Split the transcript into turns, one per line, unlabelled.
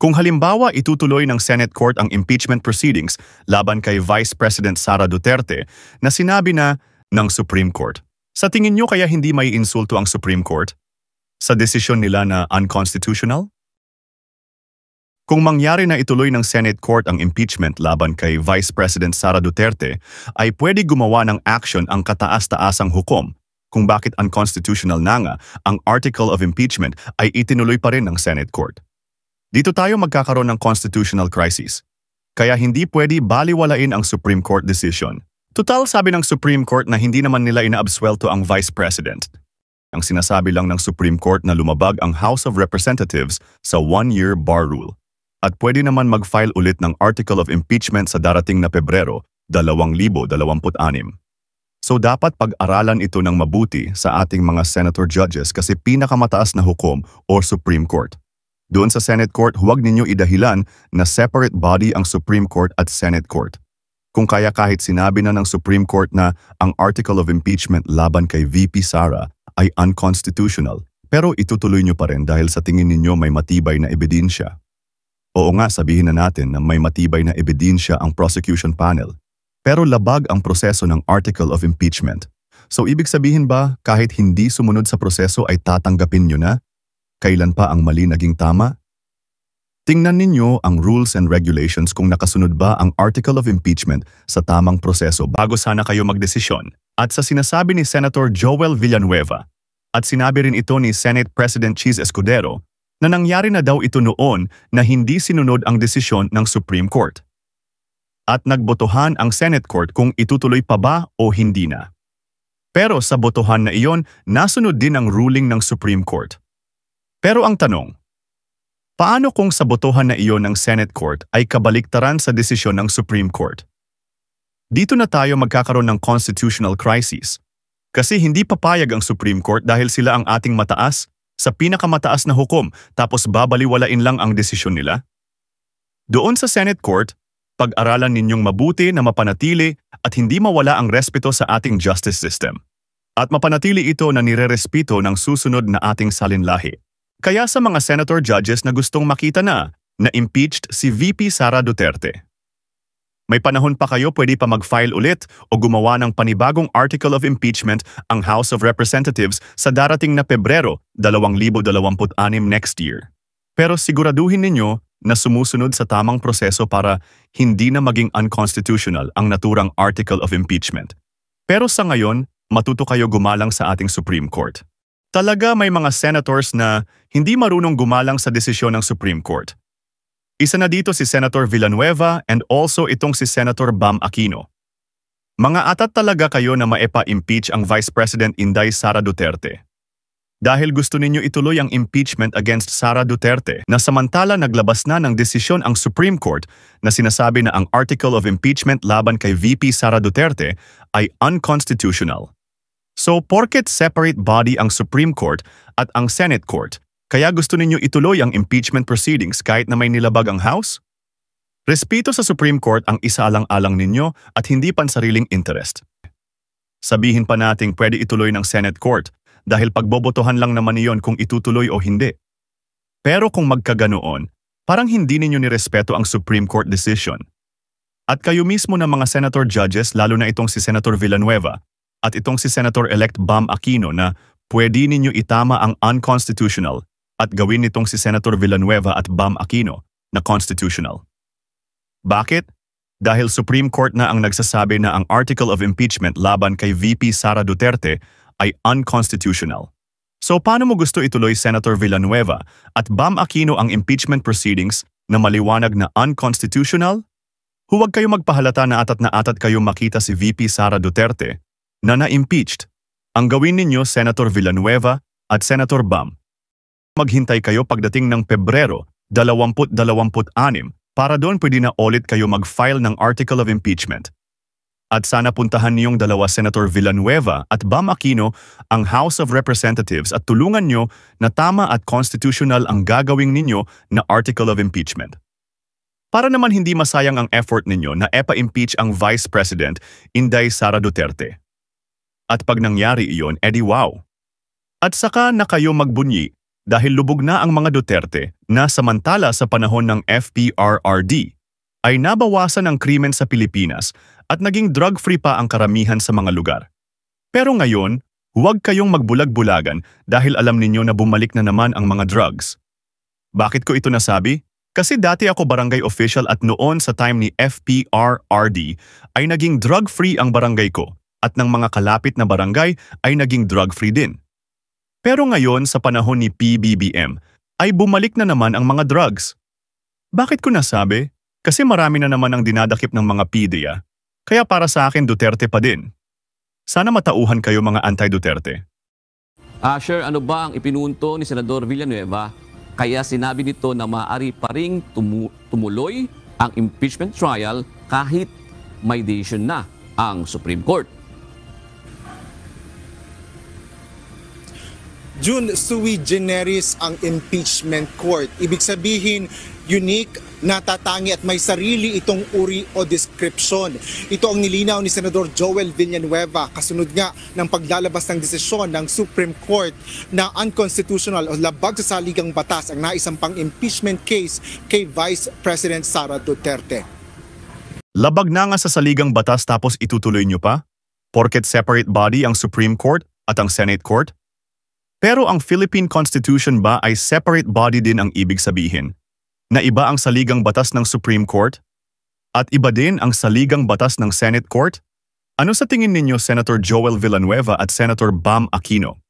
Kung halimbawa itutuloy ng Senate Court ang impeachment proceedings laban kay Vice President Sara Duterte na sinabi na ng Supreme Court, sa tingin nyo kaya hindi may insulto ang Supreme Court sa desisyon nila na unconstitutional? Kung mangyari na ituloy ng Senate Court ang impeachment laban kay Vice President Sara Duterte, ay pwede gumawa ng action ang kataas-taasang hukom kung bakit unconstitutional na nga ang Article of Impeachment ay itinuloy pa rin ng Senate Court. Dito tayo magkakaroon ng constitutional crisis. Kaya hindi pwede baliwalain ang Supreme Court decision. Total sabi ng Supreme Court na hindi naman nila inaabsuelto ang Vice President. Ang sinasabi lang ng Supreme Court na lumabag ang House of Representatives sa one-year bar rule. At pwede naman mag-file ulit ng Article of Impeachment sa darating na Pebrero 2026. So dapat pag-aralan ito ng mabuti sa ating mga senator judges kasi pinakamataas na hukom o Supreme Court. Doon sa Senate Court, huwag ninyo idahilan na separate body ang Supreme Court at Senate Court. Kung kaya kahit sinabi na ng Supreme Court na ang Article of Impeachment laban kay VP Sara ay unconstitutional, pero itutuloy nyo pa rin dahil sa tingin ninyo may matibay na ebidensya. Oo nga, sabihin na natin na may matibay na ebidensya ang prosecution panel, pero labag ang proseso ng Article of Impeachment. So ibig sabihin ba kahit hindi sumunod sa proseso ay tatanggapin nyo na? Kailan pa ang mali naging tama? Tingnan ninyo ang rules and regulations kung nakasunod ba ang Article of Impeachment sa tamang proseso bago sana kayo magdesisyon. At sa sinasabi ni Senator Joel Villanueva, at sinabi rin ito ni Senate President Cheese Escudero, na nangyari na daw ito noon na hindi sinunod ang desisyon ng Supreme Court. At nagbotohan ang Senate Court kung itutuloy pa ba o hindi na. Pero sa botohan na iyon, nasunod din ang ruling ng Supreme Court. Pero ang tanong, paano kung sa botohan na iyon ng Senate Court ay kabaliktaran sa desisyon ng Supreme Court? Dito na tayo magkakaroon ng constitutional crisis. Kasi hindi papayag ang Supreme Court dahil sila ang ating mataas sa pinakamataas na hukom tapos babaliwalain lang ang desisyon nila. Doon sa Senate Court, pag-aralan ninyong mabuti na mapanatili at hindi mawala ang respeto sa ating justice system. At mapanatili ito na nirerespeto ng susunod na ating salinlahi. Kaya sa mga senator judges na gustong makita na impeached si VP Sara Duterte, may panahon pa kayo, pwede pa mag-file ulit o gumawa ng panibagong Article of Impeachment ang House of Representatives sa darating na Pebrero 2026 next year. Pero siguraduhin ninyo na sumusunod sa tamang proseso para hindi na maging unconstitutional ang naturang Article of Impeachment. Pero sa ngayon, matuto kayo gumalang sa ating Supreme Court. Talaga may mga senators na hindi marunong gumalang sa desisyon ng Supreme Court. Isa na dito si Senator Villanueva and also itong si Senator Bam Aquino. Mga atat talaga kayo na maepa-impeach ang Vice President Inday Sara Duterte. Dahil gusto ninyo ituloy ang impeachment against Sara Duterte na samantala naglabas na ng desisyon ang Supreme Court na sinasabi na ang Article of Impeachment laban kay VP Sara Duterte ay unconstitutional. So, porket separate body ang Supreme Court at ang Senate Court, kaya gusto ninyo ituloy ang impeachment proceedings kahit na may nilabag ang House? Respeto sa Supreme Court ang isaalang-alang ninyo at hindi pansariling interest. Sabihin pa nating pwede ituloy ng Senate Court dahil pagbobotohan lang naman iyon kung itutuloy o hindi. Pero kung magkaganoon, parang hindi ninyo nirespeto ang Supreme Court decision. At kayo mismo ng mga senator judges, lalo na itong si Senator Villanueva, at itong si Senator-elect Bam Aquino na pwede ninyo itama ang unconstitutional at gawin nitong si Senator Villanueva at Bam Aquino na constitutional. Bakit? Dahil Supreme Court na ang nagsasabi na ang Article of Impeachment laban kay VP Sara Duterte ay unconstitutional. So paano mo gusto ituloy Senator Villanueva at Bam Aquino ang impeachment proceedings na maliwanag na unconstitutional? Huwag kayo magpahalata na atat kayo makita si VP Sara Duterte na na-impeached. Ang gawin ninyo, Senator Villanueva at Senator Bam, maghintay kayo pagdating ng Pebrero 2026 para doon pwede na ulit kayo mag-file ng Article of Impeachment. At sana puntahan niyong dalawa Senator Villanueva at Bam Aquino ang House of Representatives at tulungan nyo na tama at constitutional ang gagawin ninyo na Article of Impeachment. Para naman hindi masayang ang effort ninyo na epa-impeach ang Vice President Inday Sara Duterte. At pag nangyari iyon, edi wow. At saka na kayo magbunyi Dahil lubog na ang mga Duterte na samantala sa panahon ng FPRRD ay nabawasan ang krimen sa Pilipinas at naging drug-free pa ang karamihan sa mga lugar. Pero ngayon, huwag kayong magbulag-bulagan dahil alam ninyo na bumalik na naman ang mga drugs. Bakit ko ito nasabi? Kasi dati ako barangay official at noon sa time ni FPRRD ay naging drug-free ang barangay ko at ng mga kalapit na barangay ay naging drug-free din. Pero ngayon sa panahon ni PBBM ay bumalik na naman ang mga drugs. Bakit ko nasabi? Kasi marami na naman ang dinadakip ng mga PDEA. Kaya para sa akin Duterte pa din. Sana matauhan kayo mga anti-Duterte.
Sir, ano ba ang ipinunto ni Senador Villanueva kaya sinabi nito na maaari pa ring tumuloy ang impeachment trial kahit may decision na ang Supreme Court?
June, sui generis ang impeachment court. Ibig sabihin, unique, natatangi at may sarili itong uri o description. Ito ang nilinaw ni Senador Joel Villanueva kasunod nga ng paglalabas ng desisyon ng Supreme Court na unconstitutional o labag sa saligang batas ang naisampang impeachment case kay Vice President Sara Duterte.
Labag na nga sa saligang batas tapos itutuloy nyo pa? Porket separate body ang Supreme Court at ang Senate Court? Pero ang Philippine Constitution ba ay separate body din ang ibig sabihin? Na iba ang saligang batas ng Supreme Court? At iba din ang saligang batas ng Senate Court? Ano sa tingin ninyo Senator Joel Villanueva at Senator Bam Aquino?